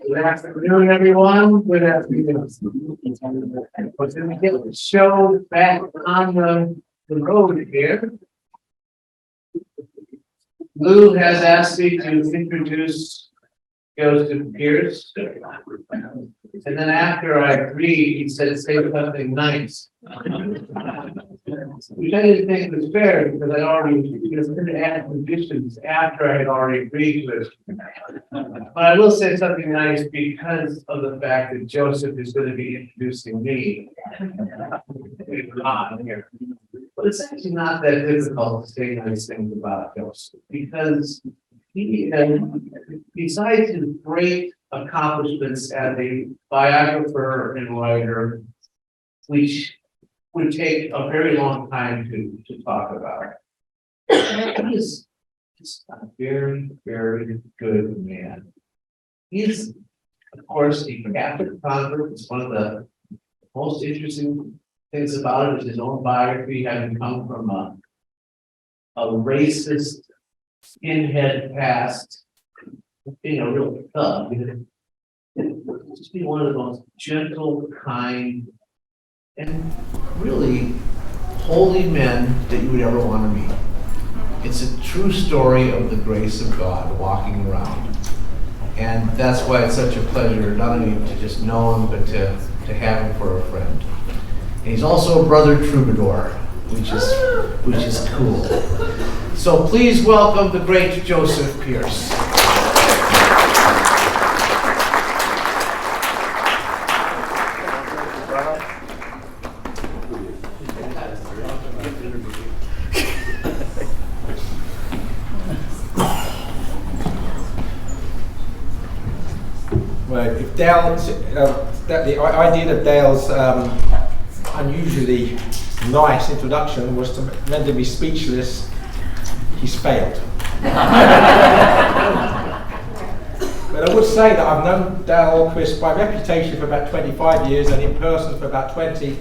Good afternoon, everyone. Good afternoon. We're going to get the show back on the road here. Lou has asked me to introduce Joseph Pearce. And then after I agreed, he said, say something nice. Which I didn't think was fair because I already had conditions after I had already agreed with. But I will say something nice because of the fact that Joseph is going to be introducing me. Here. But it's actually not that difficult to say nice things about Joseph because he, besides his great accomplishments as a biographer and writer, which would take a very long time to talk about. He is a very, very good man. He's, of course, a Catholic convert. It's one of the most interesting things about it is his own biography, having come from a racist, skinhead past, being a real thug. Just be one of the most gentle, kind, and really holy men that you would ever want to meet. It's a true story of the grace of God walking around. And that's why it's such a pleasure not only to just know him, but to have him for a friend. And he's also a brother troubadour, which is cool. So please welcome the great Joseph Pearce. The idea of Dale's unusually nice introduction was to render me speechless. He's failed. But I would say that I've known Dale Chris by reputation for about 25 years and in person for about 20.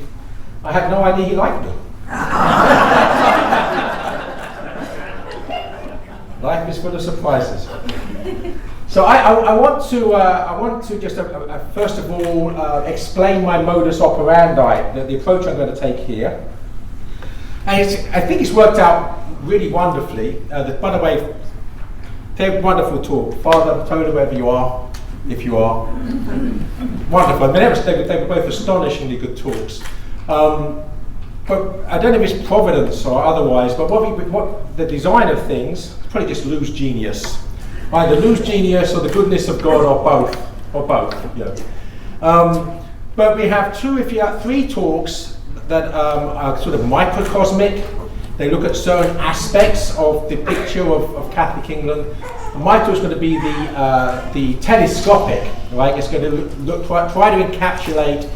I had no idea he liked me. Life is full of surprises. So I want to just first of all explain my modus operandi, the approach I'm going to take here. And I think it's worked out really wonderfully. By the way, they're wonderful talk. Father, Toda, wherever you are, if you are. Wonderful. I mean, they were both astonishingly good talks. But I don't know if it's providence or otherwise, but what the design of things, probably just Lou's genius. Either Lou's genius or the goodness of God, or both. Yeah. But we have three talks that are sort of microcosmic. They look at certain aspects of the picture of Catholic England. My talk is going to be the telescopic, right? It's going to try to encapsulate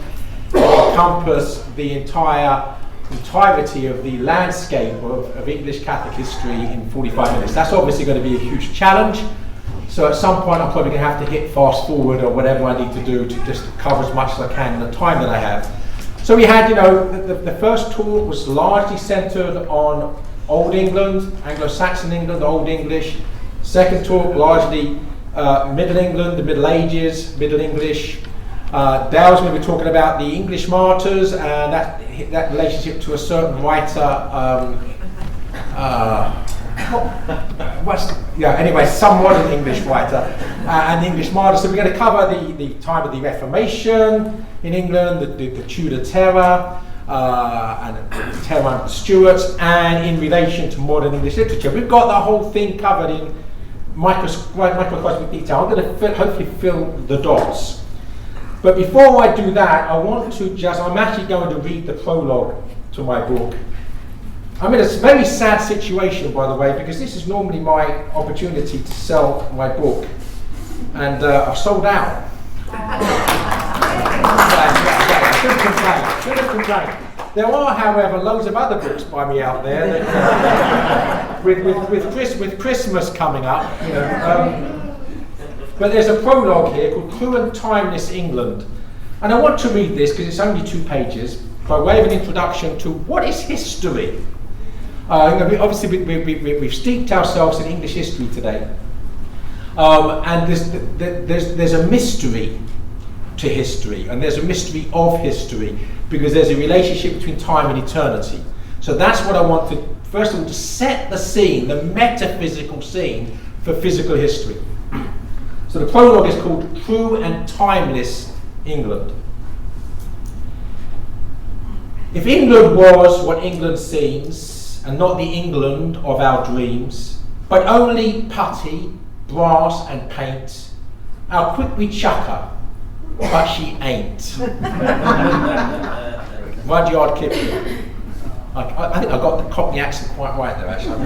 or encompass the entirety of the landscape of English Catholic history in 45 minutes. That's obviously going to be a huge challenge. So at some point I'm probably going to have to hit fast forward or whatever I need to do to just cover as much as I can in the time that I have. So we had, the first talk was largely centered on Old England, Anglo-Saxon England, Old English. Second talk, largely Middle England, the Middle Ages, Middle English. Dale's going to be talking about the English martyrs and that relationship to a certain writer. Some modern English writer and the English martyrs. So we're going to cover the time of the Reformation in England, the Tudor Terror, and the Terror under the Stuarts, and in relation to modern English literature. We've got the whole thing covered in microcosmic detail. I'm going to hopefully fill the dots. But before I do that, I'm actually going to read the prologue to my book. I'm in a very sad situation, by the way, because this is normally my opportunity to sell my book. And I've sold out. Shouldn't complain. There are, however, loads of other books by me out there that, with Christmas coming up, but there's a prologue here called True and Timeless England. And I want to read this because it's only 2 pages by way of an introduction to what is history. Obviously, we've steeped ourselves in English history today. And there's a mystery to history, and there's a mystery of history, because there's a relationship between time and eternity. So that's what I want to, first of all, to set the scene, the metaphysical scene for physical history. So the prologue is called True and Timeless England. If England was what England seems, and not the England of our dreams, but only putty, brass and paint, how quick we chuck her, but she ain't. Rudyard Kipling. I think I got the Cockney accent quite right there, actually.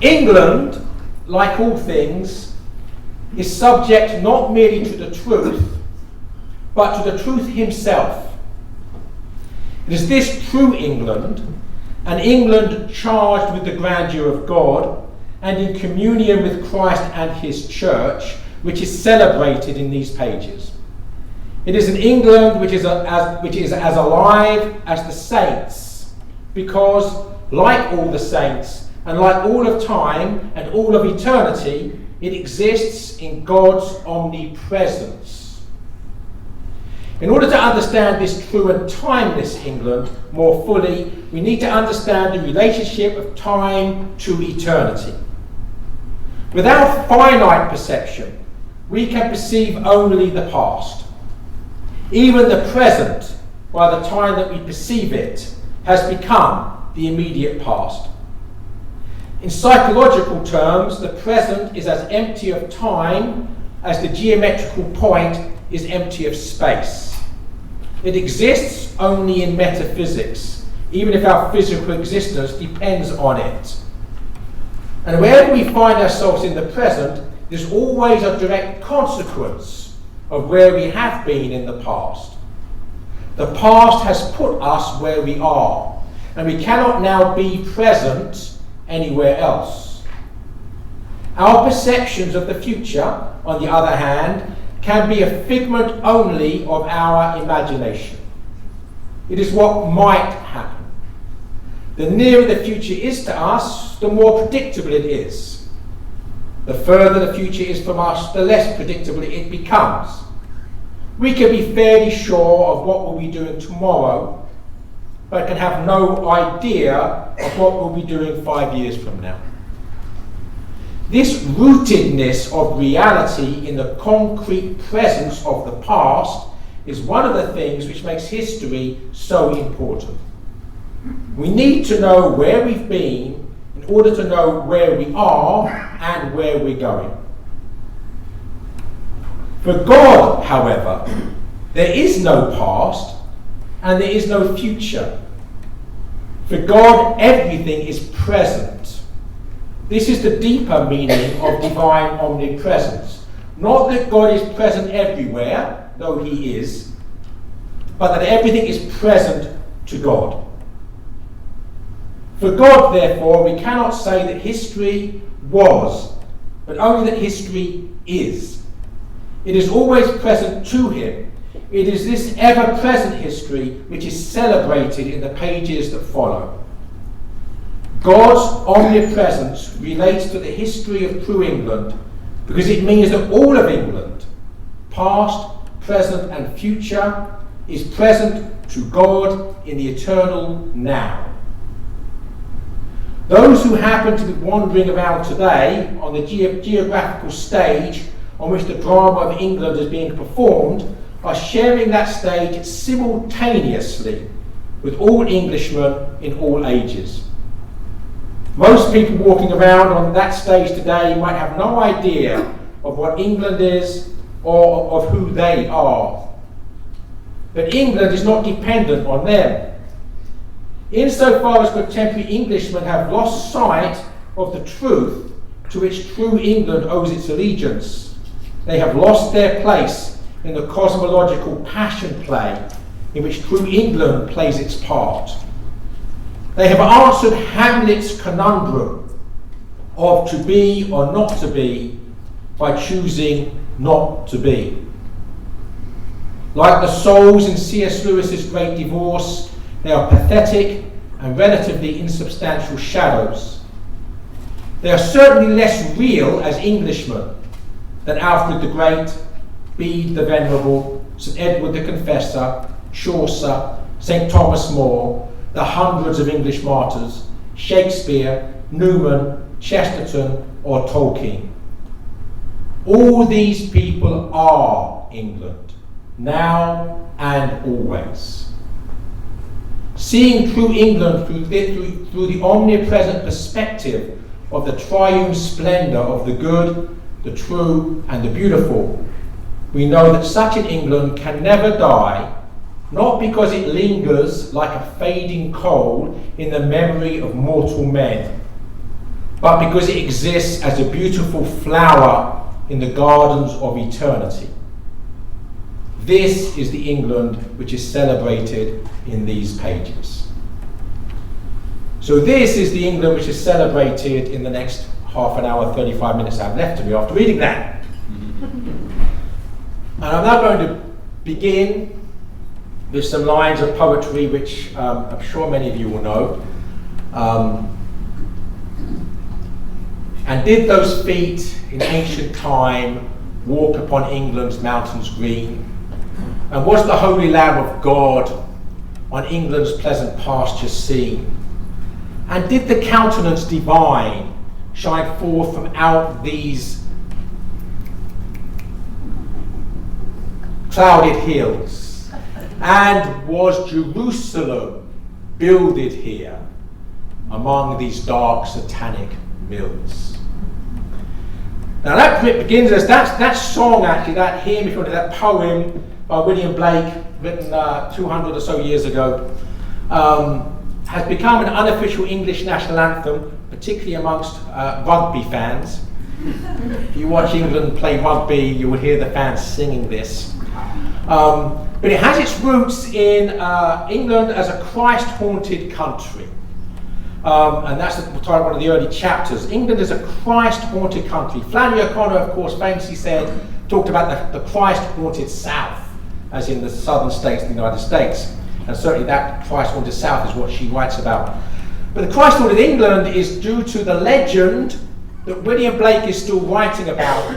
England, like all things, is subject not merely to the truth, but to the truth himself. It is this true England, an England charged with the grandeur of God and in communion with Christ and his church, which is celebrated in these pages. It is an England which is as alive as the saints, because, like all the saints, and like all of time and all of eternity, it exists in God's omnipresence. In order to understand this true and timeless England more fully, we need to understand the relationship of time to eternity. Without finite perception, we can perceive only the past. Even the present, by the time that we perceive it, has become the immediate past. In psychological terms, the present is as empty of time as the geometrical point is empty of space. It exists only in metaphysics, even if our physical existence depends on it. And wherever we find ourselves in the present, there's always a direct consequence of where we have been in the past. The past has put us where we are, and we cannot now be present anywhere else. Our perceptions of the future, on the other hand, can be a figment only of our imagination. It is what might happen. The nearer the future is to us, the more predictable it is. The further the future is from us, the less predictable it becomes. We can be fairly sure of what we'll be doing tomorrow, but can have no idea of what we'll be doing 5 years from now. This rootedness of reality in the concrete presence of the past is one of the things which makes history so important. We need to know where we've been in order to know where we are and where we're going. For God, however, there is no past and there is no future. For God, everything is present. This is the deeper meaning of divine omnipresence. Not that God is present everywhere, though he is, but that everything is present to God. For God, therefore, we cannot say that history was, but only that history is. It is always present to him. It is this ever-present history which is celebrated in the pages that follow. God's omnipresence relates to the history of true England because it means that all of England, past, present and future, is present to God in the eternal now. Those who happen to be wandering around today on the geographical stage on which the drama of England is being performed are sharing that stage simultaneously with all Englishmen in all ages. Most people walking around on that stage today might have no idea of what England is or of who they are. But England is not dependent on them. Insofar as contemporary Englishmen have lost sight of the truth to which true England owes its allegiance, they have lost their place in the cosmological passion play in which true England plays its part. They have answered Hamlet's conundrum of to be or not to be by choosing not to be. Like the souls in C.S. Lewis's Great Divorce, they are pathetic and relatively insubstantial shadows. They are certainly less real as Englishmen than Alfred the Great, Bede the Venerable, St Edward the Confessor, Chaucer, St Thomas More, the hundreds of English martyrs, Shakespeare, Newman, Chesterton, or Tolkien. All these people are England, now and always. Seeing true England through the omnipresent perspective of the triune splendour of the good, the true, and the beautiful, we know that such an England can never die, not because it lingers like a fading coal in the memory of mortal men, but because it exists as a beautiful flower in the gardens of eternity. This is the England which is celebrated in these pages. So this is the England which is celebrated in the next half an hour, 35 minutes I have left to me after reading that. And I'm now going to begin with some lines of poetry which I'm sure many of you will know. And did those feet in ancient time walk upon England's mountains green? And was the holy Lamb of God on England's pleasant pastures seen? And did the countenance divine shine forth from out these clouded hills? And was Jerusalem builded here among these dark satanic mills? Now that begins as that song, actually, that hymn, if you want to, that poem by William Blake, written 200 or so years ago, has become an unofficial English national anthem, particularly amongst rugby fans. If you watch England play rugby, you will hear the fans singing this. But it has its roots in England as a Christ-haunted country. And that's the title of one of the early chapters. England is a Christ-haunted country. Flannery O'Connor, of course, famously talked about the Christ-haunted South, as in the southern states of the United States. And certainly that Christ-haunted South is what she writes about. But the Christ-haunted England is due to the legend that William Blake is still writing about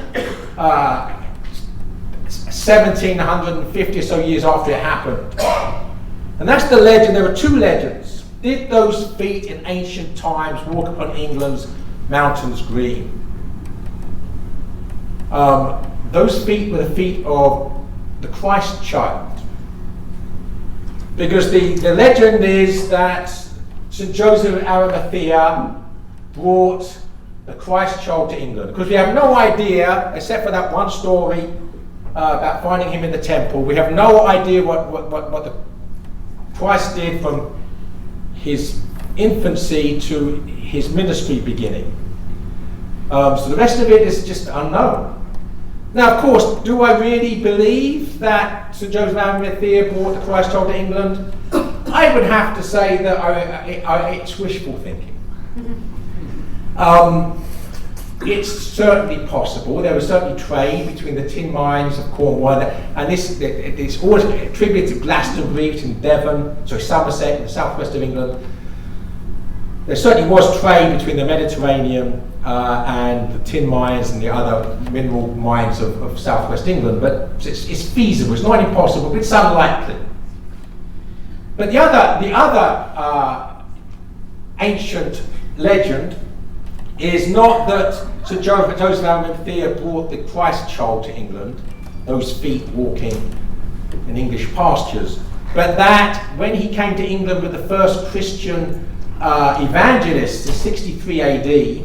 1750 or so years after it happened. And that's the legend. There are two legends. Did those feet in ancient times walk upon England's mountains green? Those feet were the feet of the Christ child. Because the legend is that St Joseph of Arimathea brought the Christ child to England. Because we have no idea, except for that one story about finding him in the temple, we have no idea what the Christ did from his infancy to his ministry beginning. So the rest of it is just unknown. Now, of course, do I really believe that St Joseph of Arimathea brought the Christ child to England? I would have to say that it's wishful thinking. It's certainly possible. There was certainly trade between the tin mines of Cornwall, and it's always attributed to Glastonbury, which is in Devon, Somerset, in the southwest of England. There certainly was trade between the Mediterranean and the tin mines and the other mineral mines of southwest England, but it's feasible. It's not impossible, but it's unlikely. But the other ancient legend is not that St Joseph of Arimathea brought the Christ child to England, those feet walking in English pastures, but that when he came to England with the first Christian evangelists in 63 AD,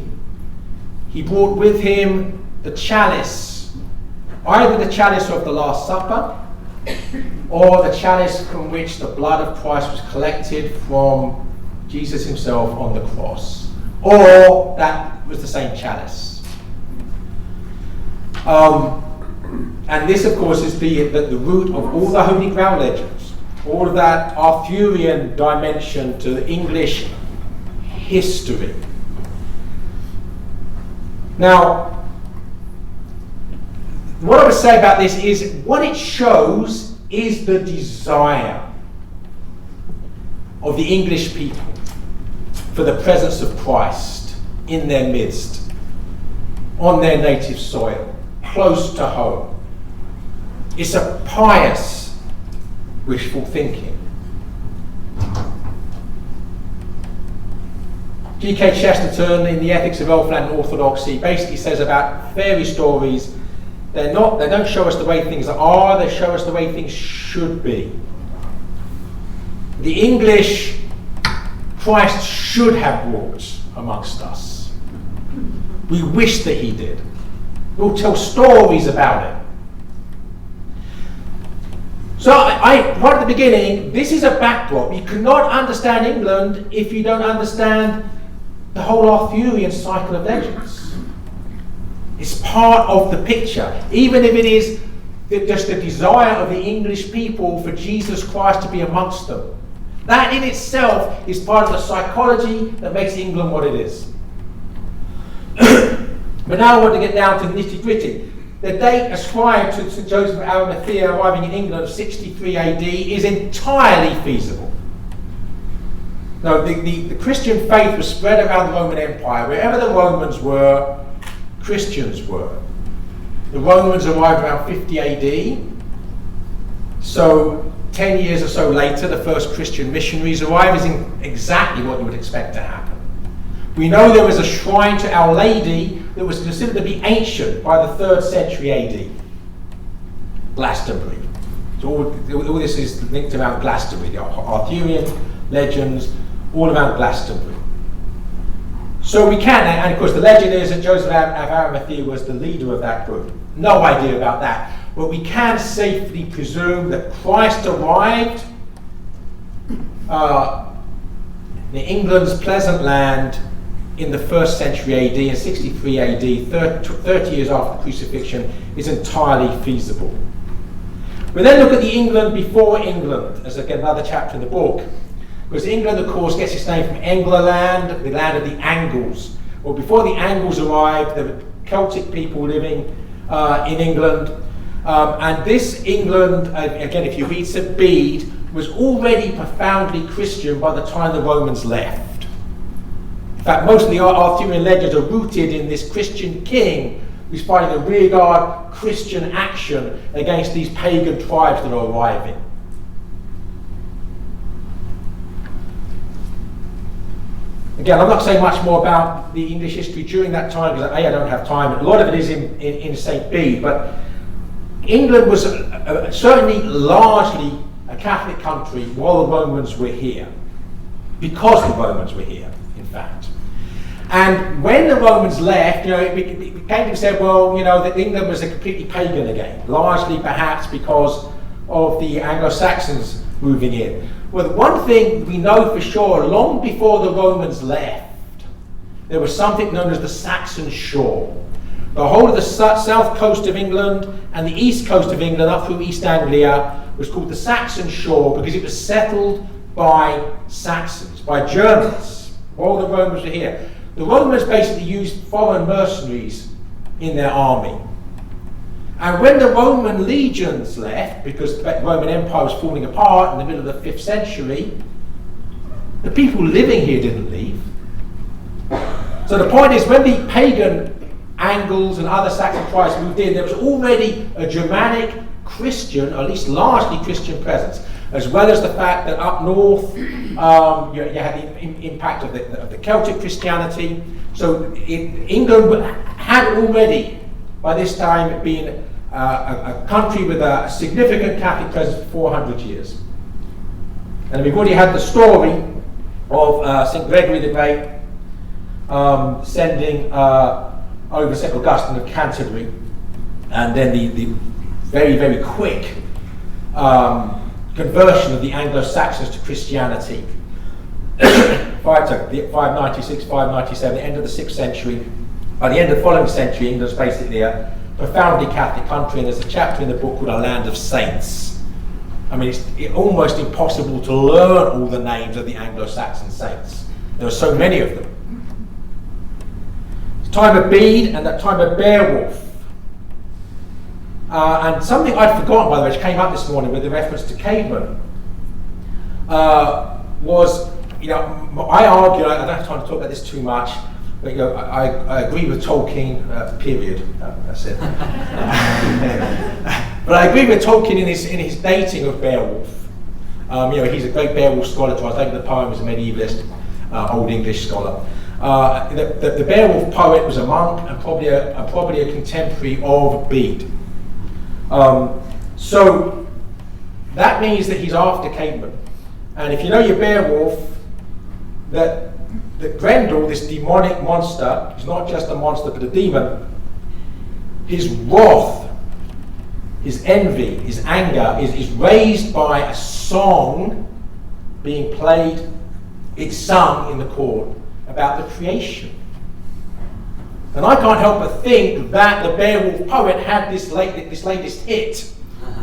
he brought with him the chalice, either the chalice of the Last Supper or the chalice from which the blood of Christ was collected from Jesus himself on the cross, or that was the same chalice. And this, of course, is the root of all the Holy Grail legends, all of that Arthurian dimension to English history. Now, what I would say about this is what it shows is the desire of the English people for the presence of Christ in their midst, on their native soil, close to home. It's a pious wishful thinking. G.K. Chesterton, in the Ethics of Elfland Orthodoxy, basically says about fairy stories, they don't show us the way things are, they show us the way things should be. The English Christ should have walked amongst us. We wish that he did. We'll tell stories about it. So right at the beginning, this is a backdrop. You cannot understand England if you don't understand the whole Arthurian cycle of legends. It's part of the picture, even if it is just the desire of the English people for Jesus Christ to be amongst them. That in itself is part of the psychology that makes England what it is. But now I want to get down to the nitty-gritty. The date ascribed to St. Joseph of Arimathea arriving in England of 63 AD is entirely feasible. No, the Christian faith was spread around the Roman Empire. Wherever the Romans were, Christians were. The Romans arrived around 50 AD. So 10 years or so later, the first Christian missionaries arrive, is exactly what you would expect to happen. We know there was a shrine to Our Lady that was considered to be ancient by the 3rd century AD. Glastonbury. So all this is linked around Glastonbury, the Arthurian legends, all around Glastonbury. So we can, and of course the legend is that Joseph of Arimathea was the leader of that group. No idea about that. But we can safely presume that Christ arrived in England's pleasant land in the 1st century AD, in 63 AD, 30 years after the crucifixion, is entirely feasible. We then look at the England before England, as again another chapter in the book. Because England, of course, gets its name from Englerland, the land of the Angles. Well, before the Angles arrived, there were Celtic people living in England. And this England, again, if you read St. Bede, was already profoundly Christian by the time the Romans left. In fact, most of the Arthurian legends are rooted in this Christian king who's fighting a rearguard Christian action against these pagan tribes that are arriving. Again, I'm not saying much more about the English history during that time because I don't have time. A lot of it is in St. Bede, but England was certainly largely a Catholic country while the Romans were here, because the Romans were here, in fact. And when the Romans left, it became to say, well, that England was a completely pagan again, largely perhaps because of the Anglo-Saxons moving in. Well, the one thing we know for sure, long before the Romans left, there was something known as the Saxon Shore. The whole of the south coast of England and the east coast of England up through East Anglia was called the Saxon Shore because it was settled by Saxons, by Germans, while the Romans were here. The Romans basically used foreign mercenaries in their army. And when the Roman legions left, because the Roman Empire was falling apart in the middle of the 5th century, the people living here didn't leave. So the point is, when the pagan Angles and other Saxon tribes moved in, there was already a Germanic Christian, or at least largely Christian presence, as well as the fact that up north you had the impact of the Celtic Christianity. So England had already, by this time, been a country with a significant Catholic presence for 400 years. And we've already had the story of St. Gregory the Great sending over St. Augustine of Canterbury, and then the very, very quick conversion of the Anglo-Saxons to Christianity. 596, 597, the end of the 6th century. By the end of the following century, England's basically a profoundly Catholic country, and there's a chapter in the book called A Land of Saints. I mean, it's almost impossible to learn all the names of the Anglo-Saxon saints. There are so many of them. It's time of Bede and that time of Beowulf. And something I'd forgotten, by the way, which came up this morning with the reference to cavemen, was, I argue, I don't have time to talk about this too much, But, you know, I agree with Tolkien, period. That's it. But I agree with Tolkien in his dating of Beowulf. You know, he's a great Beowulf scholar, translated the poem as a medievalist, Old English scholar. The Beowulf poet was a monk and probably a contemporary of Bede. So that means that he's after Cædmon. And if you know your Beowulf, that Grendel, this demonic monster, is not just a monster but a demon. His wrath, his envy, his anger is raised by a song being played, it's sung in the court about the creation. And I can't help but think that the Beowulf poet had this latest hit,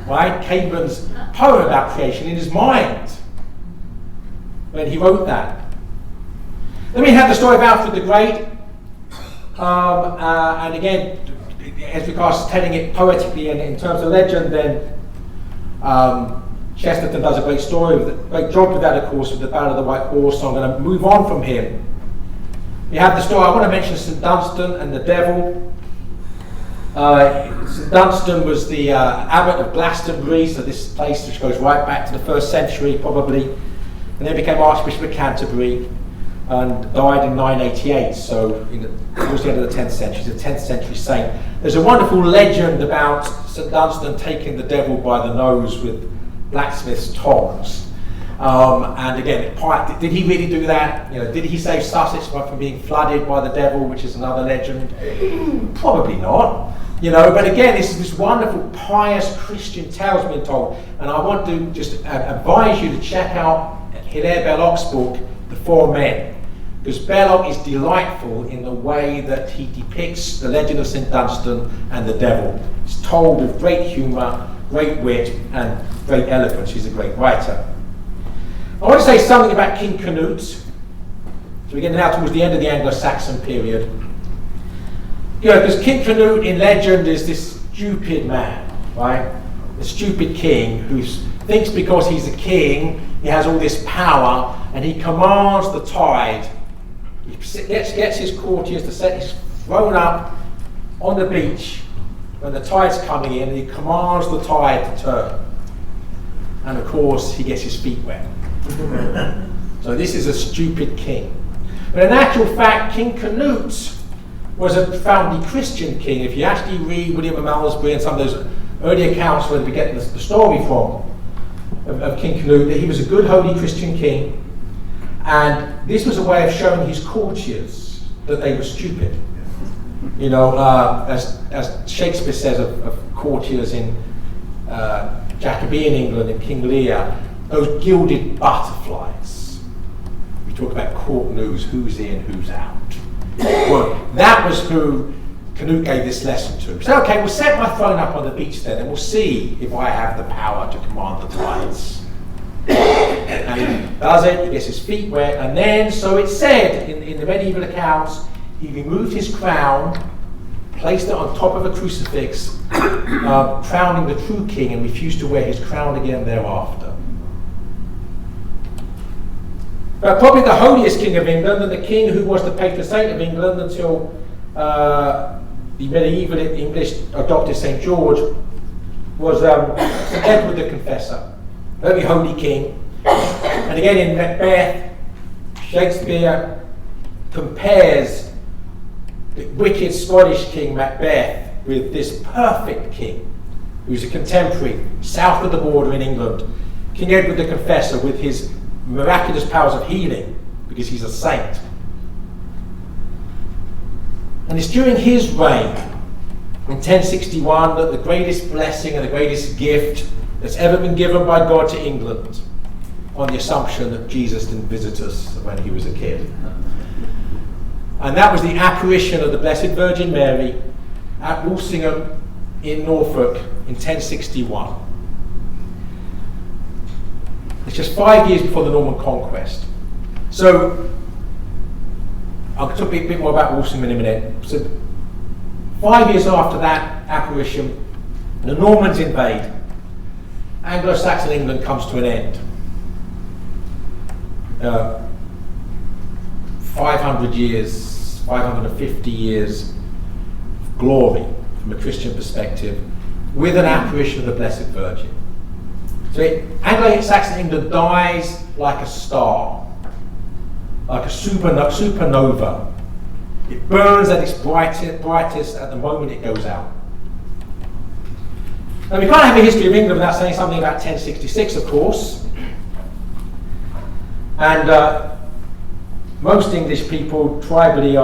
right? Cædmon's poem about creation in his mind when he wrote that. Then we have the story of Alfred the Great, and again, as regards to telling it poetically and in terms of legend, then Chesterton does a great great job with that, of course, with the Ballad of the White Horse. So I'm going to move on from him. We have the story. I want to mention St Dunstan and the devil. St Dunstan was the abbot of Glastonbury, so this place which goes right back to the 1st century probably, and then became Archbishop of Canterbury and died in 988, so towards the end of the 10th century. He's a 10th century saint. There's a wonderful legend about St Dunstan taking the devil by the nose with blacksmith's tongs. And again, did he really do that? You know, did he save Sussex from being flooded by the devil, which is another legend? Probably not. You know, but again, this wonderful pious Christian tales being told, and I want to just advise you to check out Hilaire Belloc's book, The Four Men, because Belloc is delightful in the way that he depicts the legend of St Dunstan and the devil. It's told with great humour, great wit, and great eloquence. He's a great writer. I want to say something about King Canute. So we're getting now towards the end of the Anglo-Saxon period. You know, because King Canute in legend is this stupid man, right? A stupid king who thinks because he's a king, he has all this power, and he commands the tide. He gets his courtiers to set his throne up on the beach when the tide's coming in, and he commands the tide to turn. And of course, he gets his feet wet. So this is a stupid king. But in actual fact, King Canute was a profoundly Christian king. If you actually read William of Malmesbury and some of those early accounts where we get the story from of King Canute, that he was a good, holy Christian king. And this was a way of showing his courtiers that they were stupid. You know, as Shakespeare says of courtiers in Jacobean England and King Lear, those gilded butterflies. We talk about court news, who's in, who's out. Well, that was who Canute gave this lesson to. So, okay, we'll set my throne up on the beach then, and we'll see if I have the power to command the tides. And he does it, he gets his feet wet, and then, so it's said in the medieval accounts, he removed his crown, placed it on top of a crucifix, crowning the true king, and refused to wear his crown again thereafter. But probably the holiest king of England, and the king who was the patron saint of England until the medieval English adopted St George, was St Edward the Confessor, very holy king. And again in Macbeth, Shakespeare compares the wicked Scottish king Macbeth with this perfect king, who's a contemporary south of the border in England, King Edward the Confessor, with his miraculous powers of healing, because he's a saint. And it's during his reign, in 1061, that the greatest blessing and the greatest gift that's ever been given by God to England, on the assumption that Jesus didn't visit us when he was a kid. And that was the apparition of the Blessed Virgin Mary at Walsingham in Norfolk in 1061. It's just 5 years before the Norman Conquest. So, I'll talk a bit more about Walsingham in a minute. So, 5 years after that apparition, the Normans invade. Anglo-Saxon England comes to an end. 500 years, 550 years of glory from a Christian perspective, with an apparition of the Blessed Virgin. So Anglo-Saxon England dies like a star, like a supernova. It burns at its brightest at the moment it goes out. Now we can't have a history of England without saying something about 1066, of course. And most English people tribally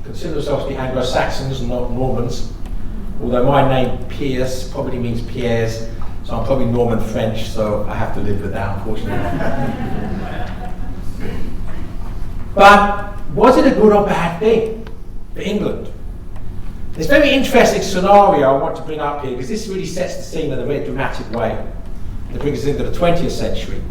consider themselves to be Anglo-Saxons, not Normans. Although my name Pearce probably means Pierres, so I'm probably Norman French, so I have to live with that, unfortunately. But was it a good or bad thing for England? There's a very interesting scenario I want to bring up here, because this really sets the scene in a very dramatic way. It brings us into the 20th century.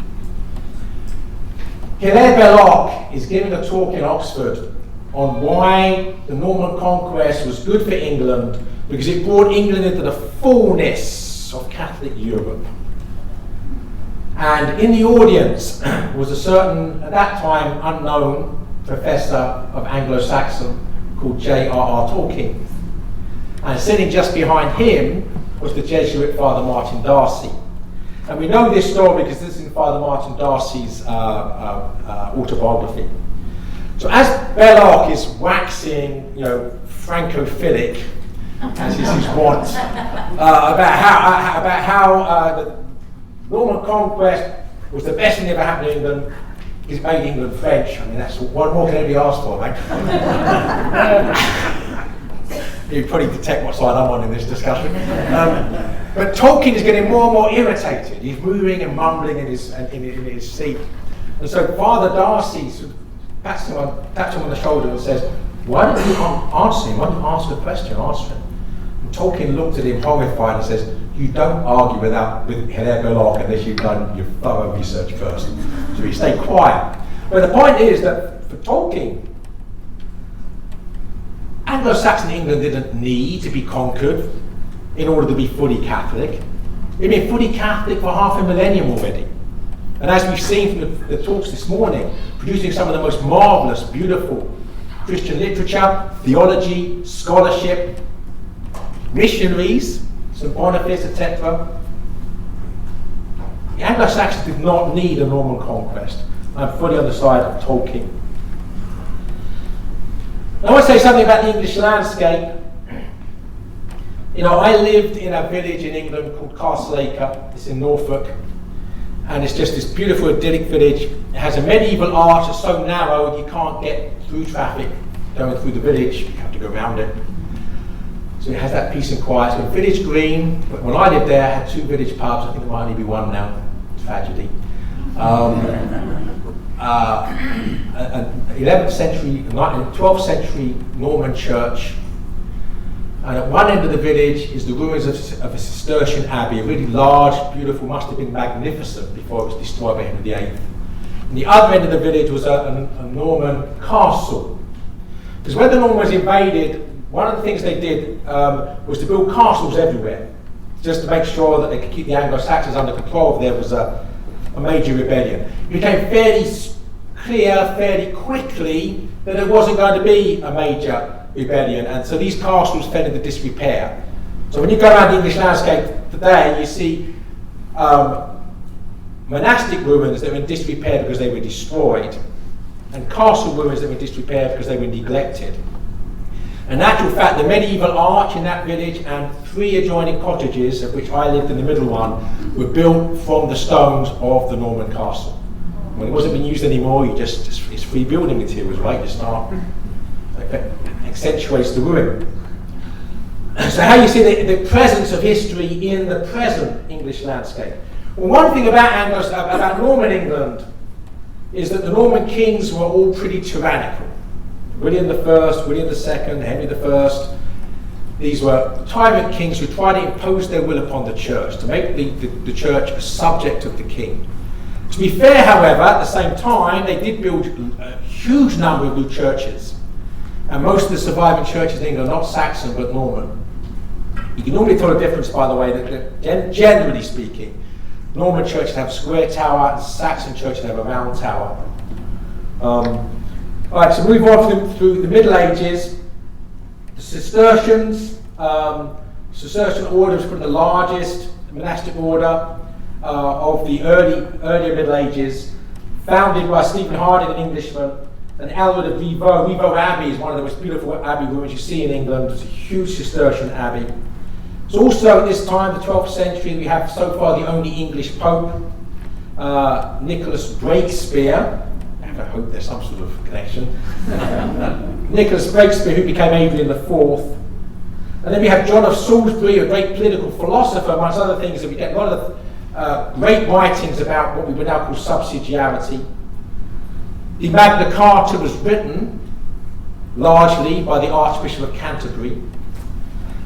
Hilaire Belloc is giving a talk in Oxford on why the Norman conquest was good for England, because it brought England into the fullness of Catholic Europe. And in the audience was a certain, at that time, unknown professor of Anglo-Saxon called J.R.R. Tolkien. And sitting just behind him was the Jesuit Father Martin Darcy. And we know this story because this is in Father Martin Darcy's autobiography. So as Belloc is waxing, Francophilic, as is his wont, about how the Norman conquest was the best thing that ever happened to England, because it made England French. I mean, that's what more can anybody ask for, right? You probably detect what side I'm on in this discussion. But Tolkien is getting more and more irritated. He's moving and mumbling in his seat. And so Father Darcy taps him on the shoulder and says, "Why don't you answer him? Why don't you answer the question? Answer him." And Tolkien looked at him horrified and says, "You don't argue with Hilaire Belloc unless you've done your thorough research first." So he stayed quiet. But the point is that for Tolkien, Anglo-Saxon England didn't need to be conquered in order to be fully Catholic. It'd been fully Catholic for half a millennium already. And as we've seen from the talks this morning, producing some of the most marvellous, beautiful Christian literature, theology, scholarship, missionaries, St. Boniface, etc. The Anglo-Saxons did not need a Norman conquest. I'm fully on the side of Tolkien. I want to say something about the English landscape. I lived in a village in England called Castleacre. It's in Norfolk. And it's just this beautiful idyllic village. It has a medieval arch that's so narrow you can't get through traffic going through the village. You have to go around it. So it has that peace and quiet. So Village Green, but when I lived there, I had 2 village pubs. I think there might only be one now. Tragedy. An 11th century, 12th century Norman church. And at one end of the village is the ruins of a Cistercian abbey, a really large, beautiful, must have been magnificent before it was destroyed by Henry VIII. And the other end of the village was a Norman castle. Because when the Normans invaded, one of the things they did was to build castles everywhere, just to make sure that they could keep the Anglo-Saxons under control if there was a major rebellion. It became fairly clear fairly quickly that there wasn't going to be a major rebellion, and so these castles fell into disrepair. So when you go around the English landscape today, you see monastic ruins that were in disrepair because they were destroyed, and castle ruins that were in disrepair because they were neglected. In actual fact, the medieval arch in that village and 3 adjoining cottages, of which I lived in the middle one, were built from the stones of the Norman castle. When it wasn't being used anymore, it's free building materials, right? You start, accentuates the ruin. So how you see the presence of history in the present English landscape. Well, one thing about Norman England is that the Norman kings were all pretty tyrannical. William I, William II, Henry I. These were tyrant kings who tried to impose their will upon the church, to make the church a subject of the king. To be fair, however, at the same time, they did build a huge number of new churches. And most of the surviving churches in England are not Saxon, but Norman. You can normally tell the difference, by the way, that generally speaking, Norman churches have a square tower, and Saxon churches have a round tower. All right, so move on through the Middle Ages. The Cistercians, Cistercian order was probably the largest monastic order of the earlier Middle Ages, founded by Stephen Harding, an Englishman, and Aelred of Rievaulx. Rievaulx Abbey is one of the most beautiful abbey ruins you see in England. It's a huge Cistercian abbey. So also at this time, the 12th century, we have so far the only English pope, Nicholas Breakspere. I hope there's some sort of connection. Nicholas Breakspere, who became Adrian IV. And then we have John of Salisbury, a great political philosopher, amongst other things, and we get a lot of great writings about what we would now call subsidiarity. The Magna Carta was written largely by the Archbishop of Canterbury.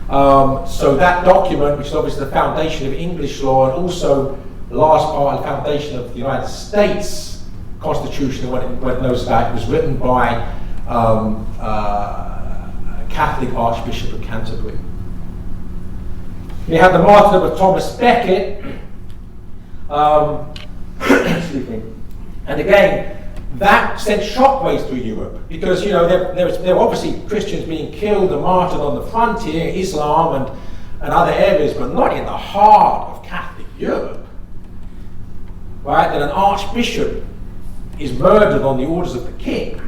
So that document, which is obviously the foundation of English law and also a large part of the foundation of the United States Constitution, what it knows about, was written by Catholic Archbishop of Canterbury. We have the martyrdom of Thomas Becket. Excuse me. And again, that sent shockwaves through Europe because, you know, there were obviously Christians being killed and martyred on the frontier, Islam and other areas, but not in the heart of Catholic Europe. Right? That an archbishop is murdered on the orders of the king.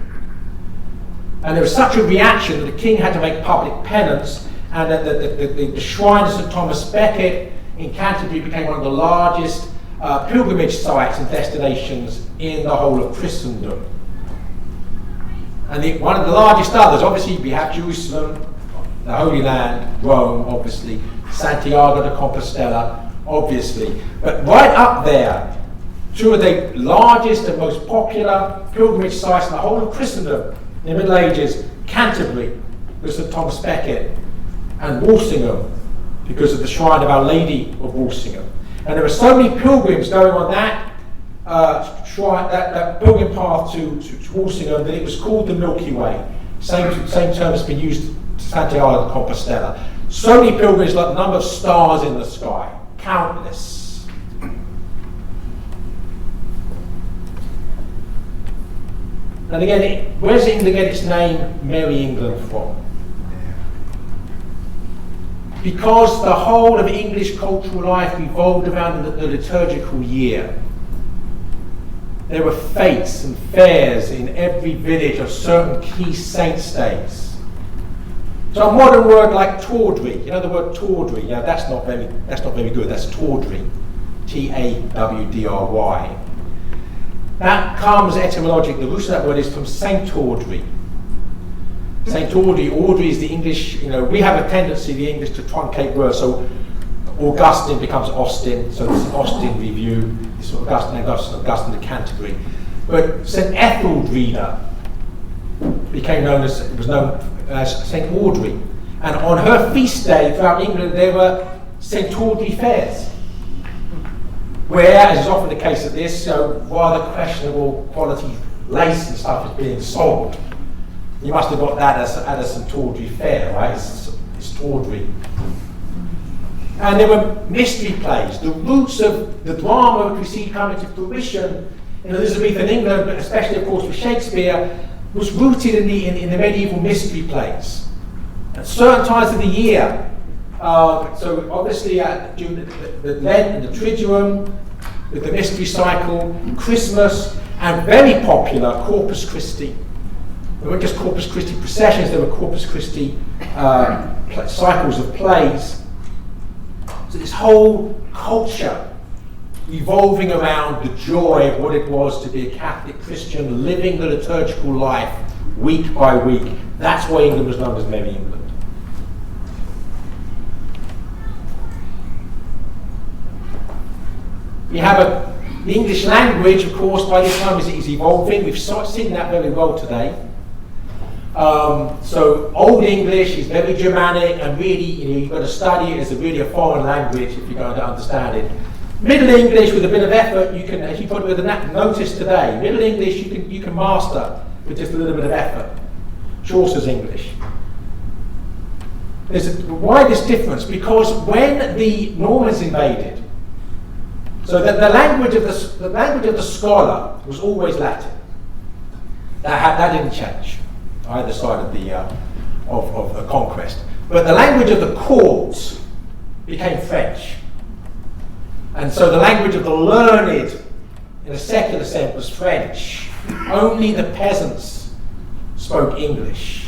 And there was such a reaction that the king had to make public penance, and that the shrine of St. Thomas Becket in Canterbury became one of the largest pilgrimage sites and destinations in the whole of Christendom. And one of the largest others, obviously we have Jerusalem, the Holy Land, Rome, obviously, Santiago de Compostela, obviously. But right up there, two of the largest and most popular pilgrimage sites in the whole of Christendom in the Middle Ages, Canterbury, with St. Thomas Becket, and Walsingham, because of the shrine of Our Lady of Walsingham. And there were so many pilgrims going on that shrine, that pilgrim path to Walsingham, that it was called the Milky Way. Same term has been used to Santiago de Compostela. So many pilgrims, like the number of stars in the sky, countless. And again, where does England get its name, Merry England, from? Because the whole of English cultural life revolved around the liturgical year. There were fetes and fairs in every village of certain key saints' days. So a modern word like tawdry, you know the word tawdry, you know, that's not very good, that's tawdry, T-A-W-D-R-Y. That comes etymologically, the root of that word is from Saint Audrey. Saint Audrey, Audrey is the English, you know, we have a tendency, the English, to truncate words, so Augustine becomes Austin, so this is Austin Review, this is Augustine to Canterbury. But St. Etheldreda was known as St. Audrey. And on her feast day throughout England, there were St. Audrey fairs, where, as is often the case at this, rather questionable quality lace and stuff is being sold. You must have got that at a St. Audrey fair, right? It's Audrey. And there were mystery plays. The roots of the drama which we see coming to fruition in Elizabethan England, but especially, of course, with Shakespeare, was rooted in the medieval mystery plays. At certain times of the year, so obviously during the Lent and the Triduum, with the mystery cycle, Christmas, and very popular Corpus Christi. There weren't just Corpus Christi processions, there were Corpus Christi cycles of plays. So this whole culture revolving around the joy of what it was to be a Catholic Christian, living the liturgical life week by week. That's why England was known as Merry England. We have the English language, of course, by this time is evolving. We've seen that very well today. So Old English is very Germanic, and really, you've got to study it as really a foreign language if you're going to understand it. Middle English, with a bit of effort, you can, as you probably would have noticed today, Middle English you can master with just a little bit of effort. Chaucer's English. Why this difference? Because when the Normans invaded, so that the language of the scholar was always Latin. That didn't change, either side of the conquest. But the language of the court became French. And so the language of the learned, in a secular sense, was French. Only the peasants spoke English.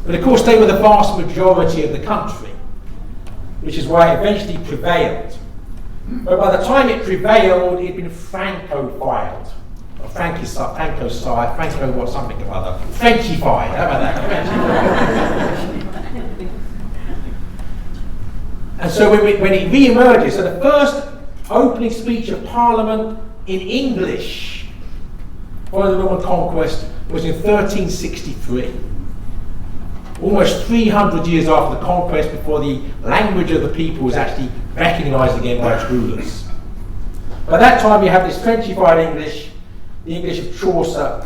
But of course they were the vast majority of the country, which is why it eventually prevailed. But by the time it prevailed, it had been Francophiled. Or Francocide, Franco what, something or other. Frenchified, how about that? And so when it re-emerges, so the first opening speech of Parliament in English following the Norman conquest was in 1363. Almost 300 years after the conquest, before the language of the people was actually recognised again by its rulers. By that time you have this Frenchified English, the English of Chaucer,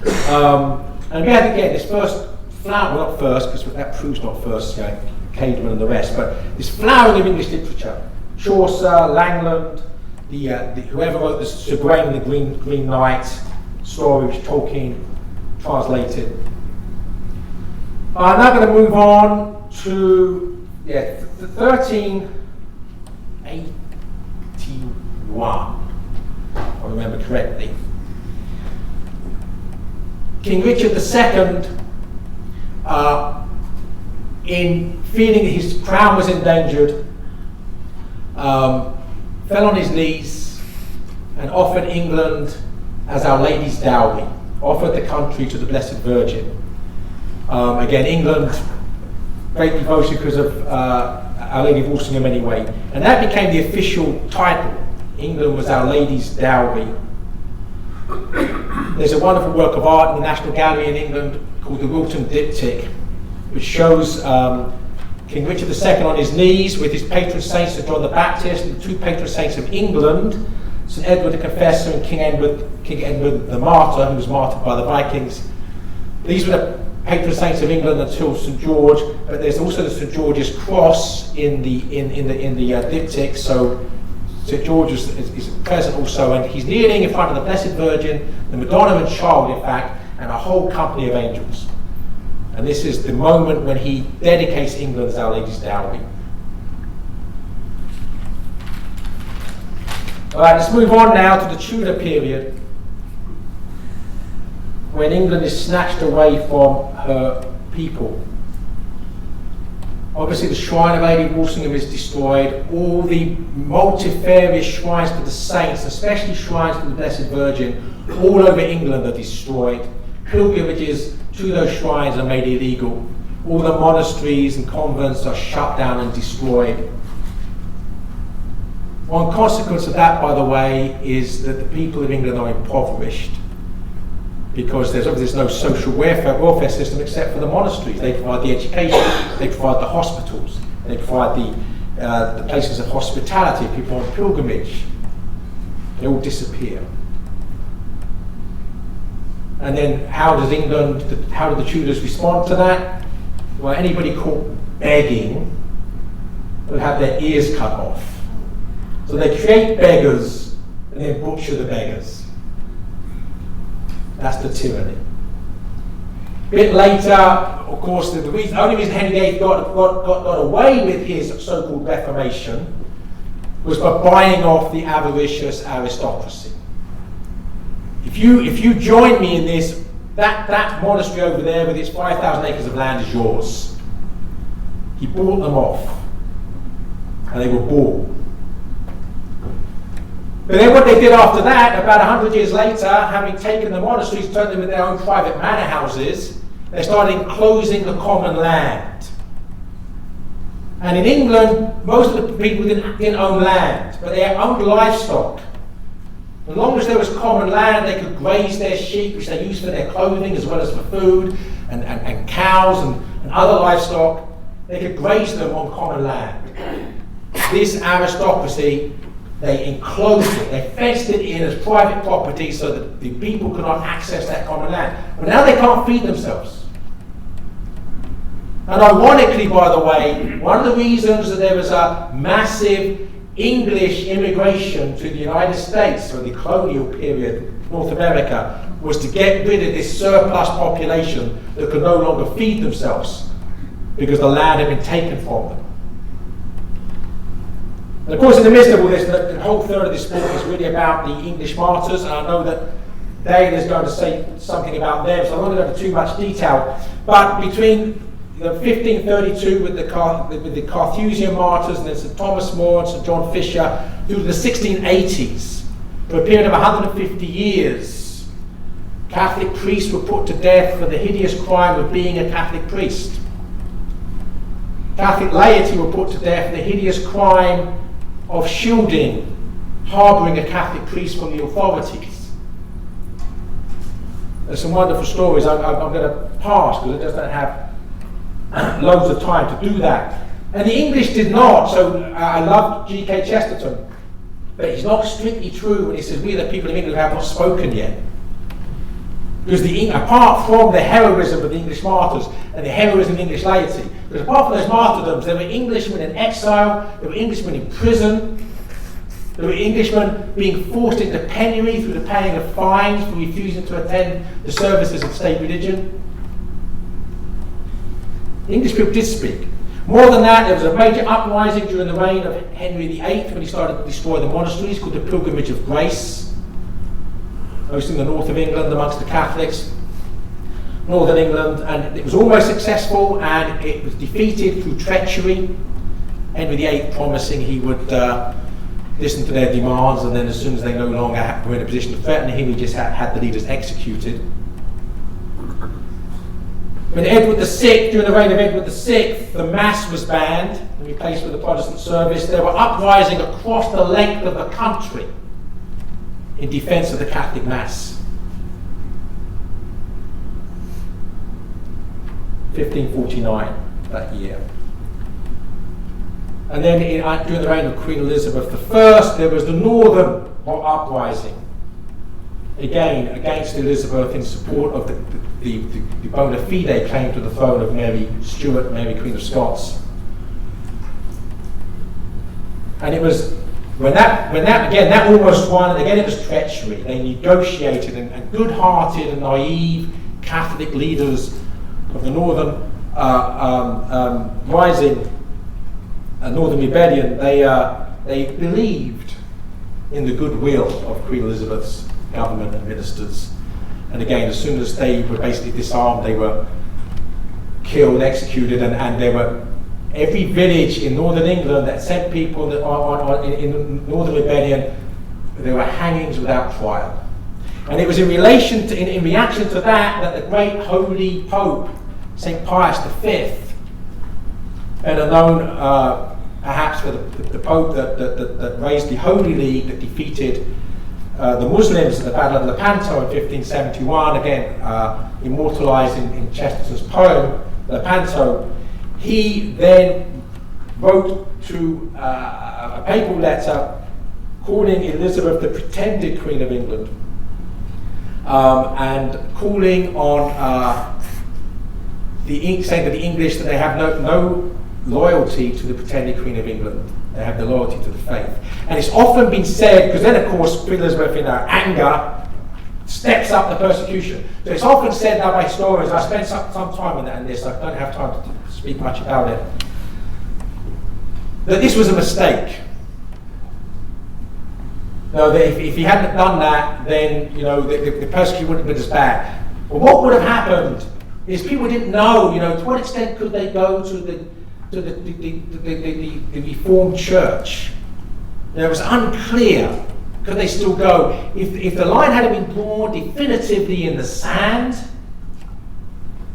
and we had again this first flower, well not first, because that proves not first, Caedmon and the rest, but this flowering of English literature. Chaucer, Langland, whoever wrote the Sir Gawain and the Green Knight story, which Tolkien translated. I'm now going to move on to 1381, if I remember correctly. King Richard II, in feeling that his crown was endangered, fell on his knees and offered England as Our Lady's dowry, offered the country to the Blessed Virgin. Again, England, great devotion because of Our Lady of Walsingham anyway, and that became the official title. England was Our Lady's dowry. There's a wonderful work of art in the National Gallery in England called the Wilton Diptych, which shows King Richard II on his knees with his patron saints, St John the Baptist, and the two patron saints of England, St Edward the Confessor and King Edward the Martyr, who was martyred by the Vikings. These were the patron saints of England until St George, but there's also the St George's cross in the diptych. So St George is present also, and he's kneeling in front of the Blessed Virgin, the Madonna and Child, in fact, and a whole company of angels. And this is the moment when he dedicates England as Our Lady's dowry. All right, let's move on now to the Tudor period, when England is snatched away from her people. Obviously the shrine of Lady Walsingham is destroyed. All the multifarious shrines to the saints, especially shrines to the Blessed Virgin, all over England are destroyed. Pilgrimages to those shrines are made illegal. All the monasteries and convents are shut down and destroyed. One consequence of that, by the way, is that the people of England are impoverished, because there's no social welfare system except for the monasteries. They provide the education, they provide the hospitals, they provide the places of hospitality, people on pilgrimage. They all disappear. And then how do the Tudors respond to that? Well, anybody caught begging would have their ears cut off. So they create beggars and then butcher the beggars. That's the tyranny. A bit later, of course, the only reason Henry VIII got away with his so-called Reformation was by buying off the avaricious aristocracy. If you join me in this, that monastery over there with its 5,000 acres of land is yours. He bought them off, and they were bought. But then what they did after that, about 100 years later, having taken the monasteries, turned them into their own private manor houses, they started enclosing the common land. And in England, most of the people didn't own land, but they owned livestock. As long as there was common land, they could graze their sheep, which they used for their clothing as well as for food, and cows and other livestock. They could graze them on common land. This aristocracy, they enclosed it, they fenced it in as private property so that the people could not access that common land. But now they can't feed themselves. And ironically, by the way, one of the reasons that there was a massive English immigration to the United States, so the colonial period, North America, was to get rid of this surplus population that could no longer feed themselves because the land had been taken from them. And of course, in the midst of all this, the whole third of this book is really about the English martyrs, and I know that Dale is going to say something about them, so I'm not going to go into too much detail. But between 1532 with the Carthusian martyrs, and then St. Thomas More and St. John Fisher, through the 1680s, for a period of 150 years, Catholic priests were put to death for the hideous crime of being a Catholic priest. Catholic laity were put to death for the hideous crime of shielding, harbouring a Catholic priest from the authorities. There's some wonderful stories. I'm going to pass because it doesn't have loads of time to do that. And the English did not, so I love G.K. Chesterton, but he's not strictly true when he says we are the people of England who have not spoken yet. Because apart from the heroism of the English martyrs and the heroism of the English laity, because apart from those martyrdoms, there were Englishmen in exile, there were Englishmen in prison, there were Englishmen being forced into penury through the paying of fines for refusing to attend the services of state religion. English people did speak. More than that, there was a major uprising during the reign of Henry VIII when he started to destroy the monasteries called the Pilgrimage of Grace, mostly in the north of England amongst the Catholics, northern England, and it was almost successful, and it was defeated through treachery. Henry VIII promising he would listen to their demands, and then as soon as they no longer were in a position to threaten him, he just had the leaders executed. When Edward VI, during the reign of Edward VI, the Mass was banned and replaced with the Protestant service. There were uprisings across the length of the country in defence of the Catholic Mass. 1549, that year. And then during the reign of Queen Elizabeth I, there was the Northern Uprising, again against Elizabeth in support of the bona fide claim to the throne of Mary Stuart, Mary Queen of Scots. And it was when that again, that almost won, and again it was treachery. They negotiated, and good-hearted and naive Catholic leaders of the Northern Rising, Northern Rebellion, they believed in the goodwill of Queen Elizabeth's government and ministers. And again, as soon as they were basically disarmed, they were killed, executed, and there were every village in northern England that sent people in Northern Rebellion, there were hangings without trial. And it was in reaction to that the great holy Pope, St. Pius V, better known perhaps for the Pope that raised the Holy League that defeated the Muslims at the Battle of Lepanto in 1571, again immortalised in Chesterton's poem, Lepanto. He then wrote to a papal letter calling Elizabeth the pretended Queen of England, and calling on saying to the English that they have no loyalty to the pretended Queen of England. They have the loyalty to the faith. And it's often been said, because then of course Queen Elizabeth in her anger steps up the persecution. So it's often said now by historians, I spent some time on this, I don't have time to speak much about it, that this was a mistake. No, that if he hadn't done that, then the persecution wouldn't have been as bad. But what would have happened is people didn't know, to what extent could they go to the Reformed Church. It was unclear. Could they still go? If the line had been drawn definitively in the sand,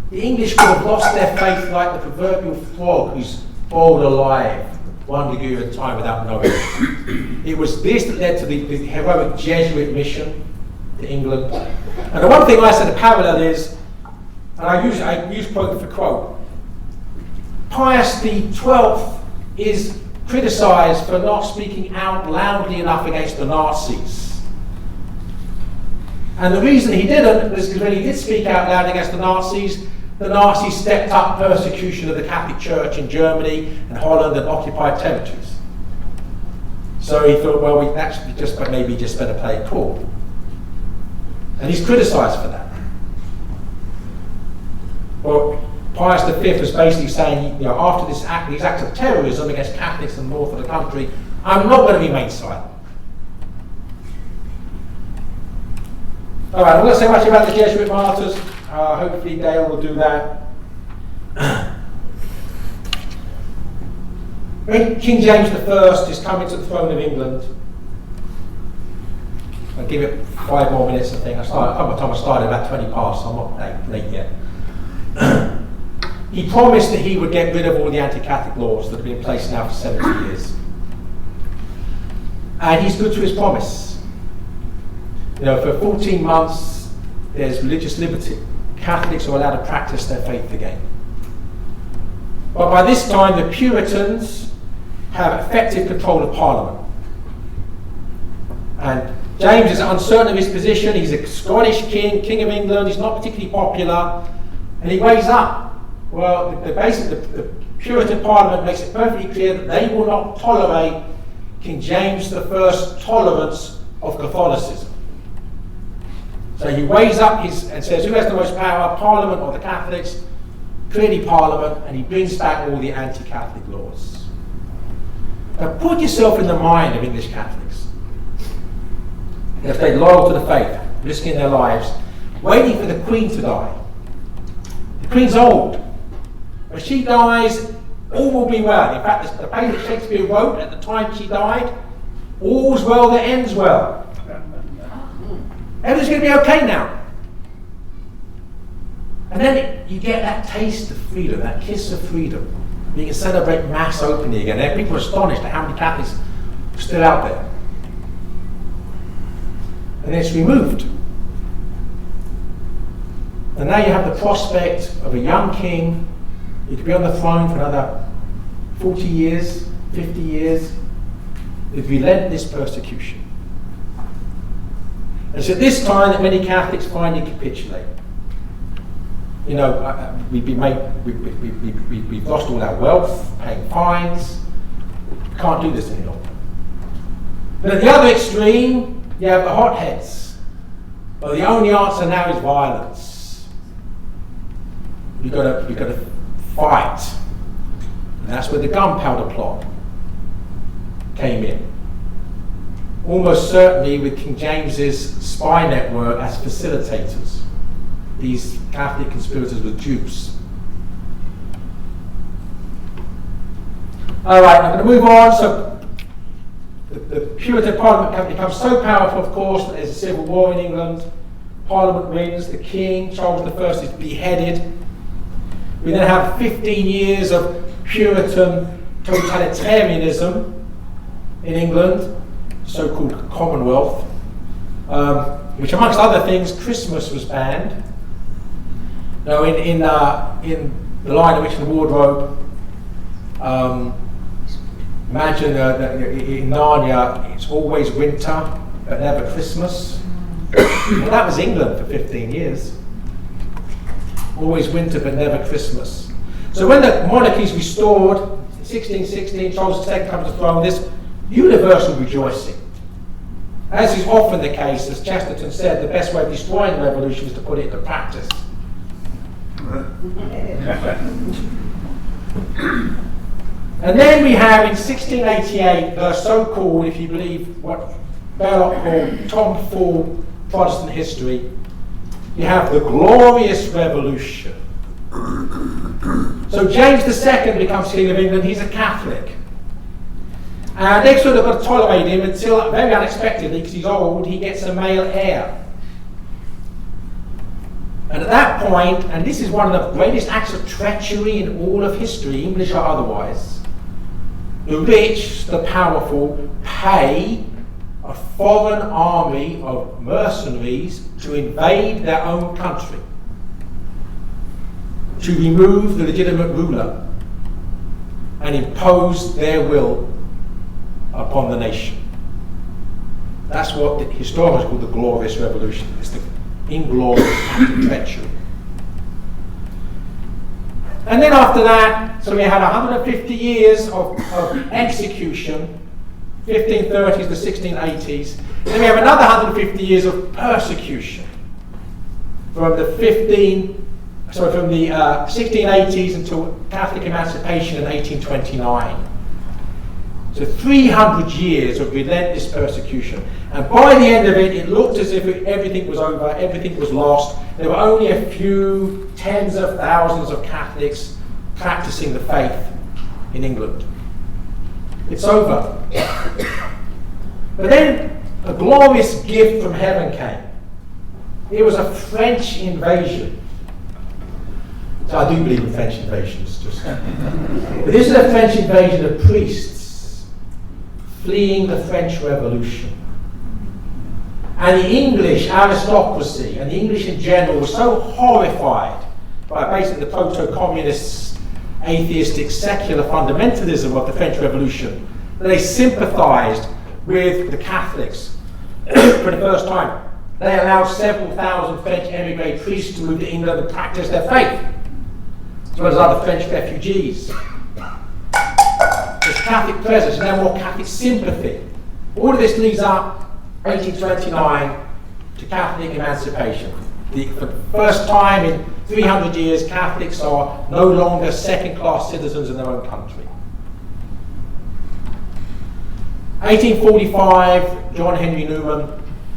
the English could have lost their faith like the proverbial frog who's boiled alive one degree at a time without knowing it. It was this that led to the heroic Jesuit mission to England. And the one thing I said, the parallel is, and I use quote for quote, Pius XII is criticised for not speaking out loudly enough against the Nazis. And the reason he didn't was because when he did speak out loud against the Nazis stepped up persecution of the Catholic Church in Germany and Holland and occupied territories. So he thought, well, we actually maybe just better play it cool. And he's criticised for that. Well, Pius V was basically saying, you know, after these acts of terrorism against Catholics in the north of the country, I'm not going to remain silent. All right, I'm not going to say much about the Jesuit martyrs. Hopefully Dale will do that. When King James I is coming to the throne of England, I'll give it 5 more minutes, I think. I started about 20 past, so I'm not late yet. He promised that he would get rid of all the anti-Catholic laws that have been in place now for 70 years. And he's good to his promise. You know, for 14 months, there's religious liberty. Catholics are allowed to practice their faith again. But by this time, the Puritans have effective control of Parliament. And James is uncertain of his position. He's a Scottish king, King of England. He's not particularly popular. And he weighs up. Well, the Puritan Parliament makes it perfectly clear that they will not tolerate King James I's tolerance of Catholicism. So he weighs up and says, who has the most power, Parliament or the Catholics? Clearly Parliament, and he brings back all the anti-Catholic laws. Now put yourself in the mind of English Catholics. If they're loyal to the faith, risking their lives, waiting for the Queen to die. The Queen's old. When she dies, all will be well. In fact, the play that Shakespeare wrote at the time she died, all's well that ends well. Everything's going to be okay now. And then you get that taste of freedom, that kiss of freedom. You can celebrate Mass openly again. And people are astonished at how many Catholics are still out there. And then it's removed. And now you have the prospect of a young king. He could be on the throne for another 40 years, 50 years, with relentless persecution. And it's at this time that many Catholics finally capitulate. You know, we've lost all our wealth, paying fines. We can't do this any longer. But at the other extreme, you have the hotheads. Well, the only answer now is violence. You've got to fight. And that's where the gunpowder plot came in. Almost certainly with King James's spy network as facilitators. These Catholic conspirators were dupes. All right, I'm going to move on. So the Puritan Parliament becomes so powerful, of course, that there's a civil war in England. Parliament wins. The King, Charles I, is beheaded. We then have 15 years of Puritan totalitarianism in England, so-called Commonwealth, which, amongst other things, Christmas was banned. Now, in The Lion, the Witch and the Wardrobe, imagine that in Narnia, it's always winter, but never Christmas. Well, that was England for 15 years. Always winter, but never Christmas. So when the monarchy is restored, in 1616, Charles II comes to the throne, there's universal rejoicing. As is often the case, as Chesterton said, the best way of destroying the revolution is to put it into practice. And then we have in 1688 the so-called, if you believe what Belloc called tomfool Protestant history, you have the Glorious Revolution. So James II becomes King of England. He's a Catholic. And they sort of got to tolerate him until, very unexpectedly, because he's old, he gets a male heir. And at that point, and this is one of the greatest acts of treachery in all of history, English or otherwise, the rich, the powerful, pay a foreign army of mercenaries to invade their own country, to remove the legitimate ruler and impose their will upon the nation. That's what the historians call the Glorious Revolution. It's the inglorious act of treachery. And then after that, so we had 150 years of execution, 1530s to 1680s. Then we have another 150 years of persecution. from the 1680s until Catholic emancipation in 1829. So 300 years of relentless persecution. And by the end of it, it looked as if everything was over, everything was lost. There were only a few tens of thousands of Catholics practicing the faith in England. It's over. But then a glorious gift from heaven came. It was a French invasion. So I do believe in French invasions. But this is a French invasion of priests fleeing the French Revolution. And the English aristocracy and the English in general were so horrified by basically the proto-communist, atheistic, secular fundamentalism of the French Revolution that they sympathized with the Catholics. For the first time, they allowed several thousand French emigre priests to move to England and practice their faith, as well as other French refugees. There's Catholic presence, and now more Catholic sympathy. All of this leads up, 1829, to Catholic emancipation. For the first time in 300 years, Catholics are no longer second-class citizens in their own country. 1845, John Henry Newman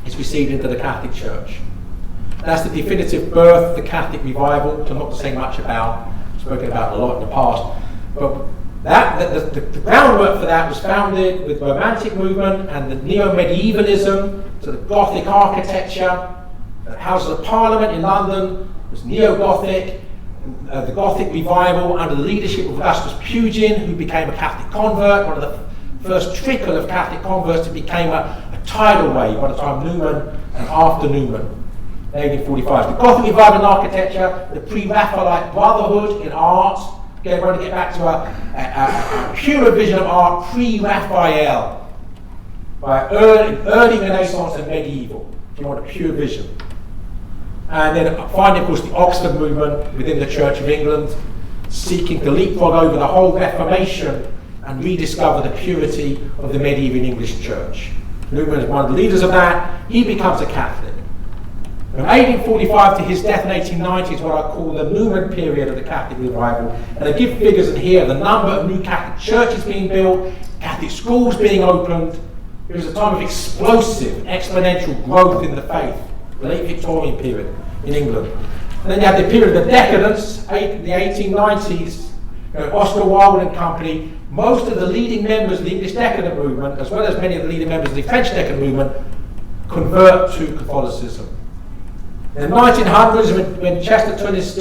is received into the Catholic Church. That's the definitive birth of the Catholic revival, which I'm not to say much about, spoken about a lot in the past. But the groundwork for that was founded with the Romantic movement and the neo-medievalism, so the Gothic architecture. The Houses of Parliament in London was neo-Gothic. The Gothic revival under the leadership of Augustus Pugin, who became a Catholic convert, one of the first trickle of Catholic converts. It became a tidal wave by the time Newman and after Newman, 1845. The Gothic revival in architecture, the pre-Raphaelite brotherhood in art. Again, we're going to get back to a pure vision of art pre-Raphael, by early Renaissance and medieval, if you want a pure vision. And then finally, of course, the Oxford movement within the Church of England, seeking to leapfrog over the whole Reformation and rediscover the purity of the medieval English Church. Newman is one of the leaders of that. He becomes a Catholic. From 1845 to his death in 1890 is what I call the Newman period of the Catholic revival. And I give figures in here, the number of new Catholic churches being built, Catholic schools being opened. It was a time of explosive, exponential growth in the faith, the late Victorian period in England. And then you have the period of the decadence, the 1890s, Oscar Wilde and company. Most of the leading members of the English decadent movement, as well as many of the leading members of the French decadent movement, convert to Catholicism. In the 1900s, when Chesterton is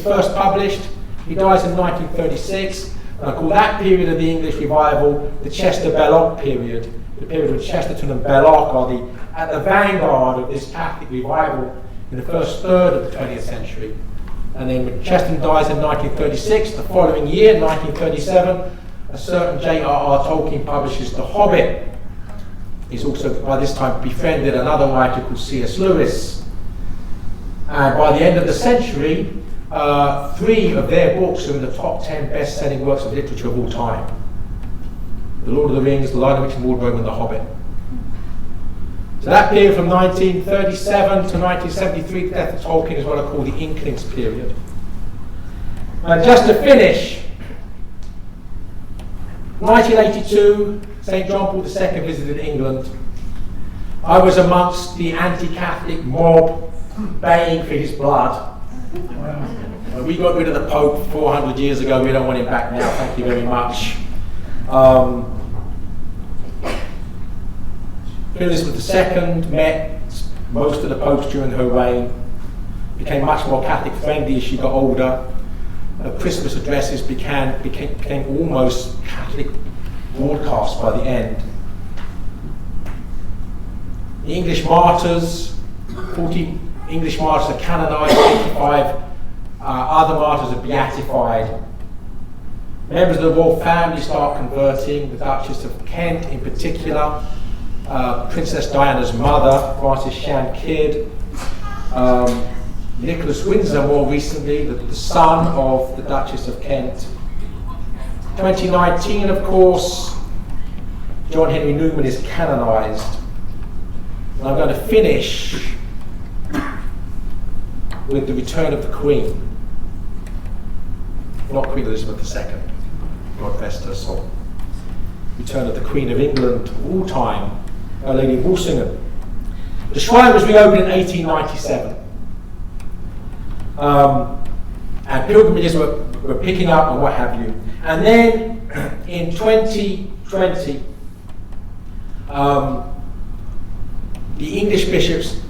first published, he dies in 1936, and I call that period of the English revival the Chester-Belloc period, the period when Chesterton and Belloc are at the vanguard of this Catholic revival in the first third of the 20th century. And then when Chesterton dies in 1936, the following year, 1937, a certain J.R.R. Tolkien publishes The Hobbit. He's also, by this time, befriended another writer called C.S. Lewis. And by the end of the century, 3 of their books are in the top 10 best-selling works of literature of all time. The Lord of the Rings, The Lion, the Witch and Wardrobe, and The Hobbit. So that period from 1937 to 1973, the death of Tolkien, is what I call the Inklings period. And just to finish, 1982, St. John Paul II visited England. I was amongst the anti-Catholic mob baying for his blood. We got rid of the Pope 400 years ago. We don't want him back now. Thank you very much. Queen Elizabeth II met most of the popes during her reign, became much more Catholic friendly as she got older. Her Christmas addresses became almost Catholic broadcasts by the end. The English martyrs, 40 English martyrs are canonized, 85 other martyrs are beatified. Members of the royal family start converting, the Duchess of Kent in particular, Princess Diana's mother, Frances Shan Kidd, Nicholas Windsor more recently, the son of the Duchess of Kent. 2019, of course, John Henry Newman is canonized. And I'm going to finish with the return of the Queen. Not Queen Elizabeth II, God rest her soul. Return of the Queen of England of all time, Our Lady of Walsingham. The shrine was reopened in 1897. And pilgrimages were picking up and what have you. And then in 2020, the English bishops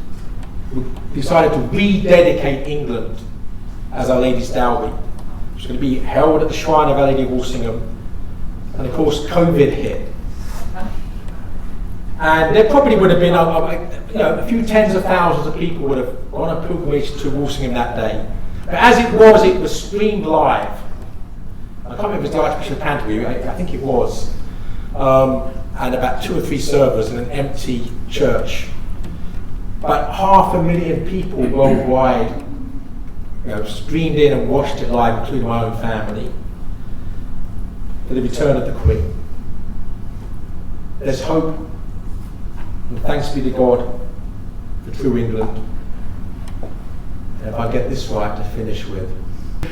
decided to rededicate England as Our Lady's Dowry. It was going to be held at the shrine of Our Lady of Walsingham. And of course, COVID hit. And there probably would have been a few tens of thousands of people would have gone on pilgrimage to Walsingham that day. But as it was streamed live. I can't remember if it was the Archbishop of Canterbury, I think it was. And about 2 or 3 servers in an empty church. But 500,000 people worldwide streamed in and watched it live, including my own family, for the return of the Queen. There's hope, and thanks be to God for true England. And if I get this right to finish with,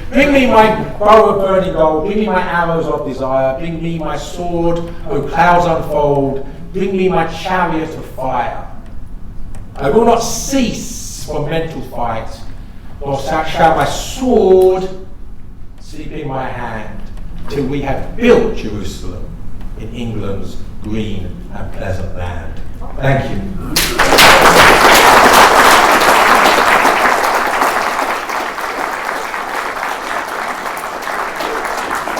bring me my bow of burning gold, bring me my arrows of desire, bring me my sword, O clouds unfold, bring me my chariot of fire. I will not cease from mental fight, nor shall my sword sleep in my hand, till we have built Jerusalem in England's green and pleasant land. Thank you.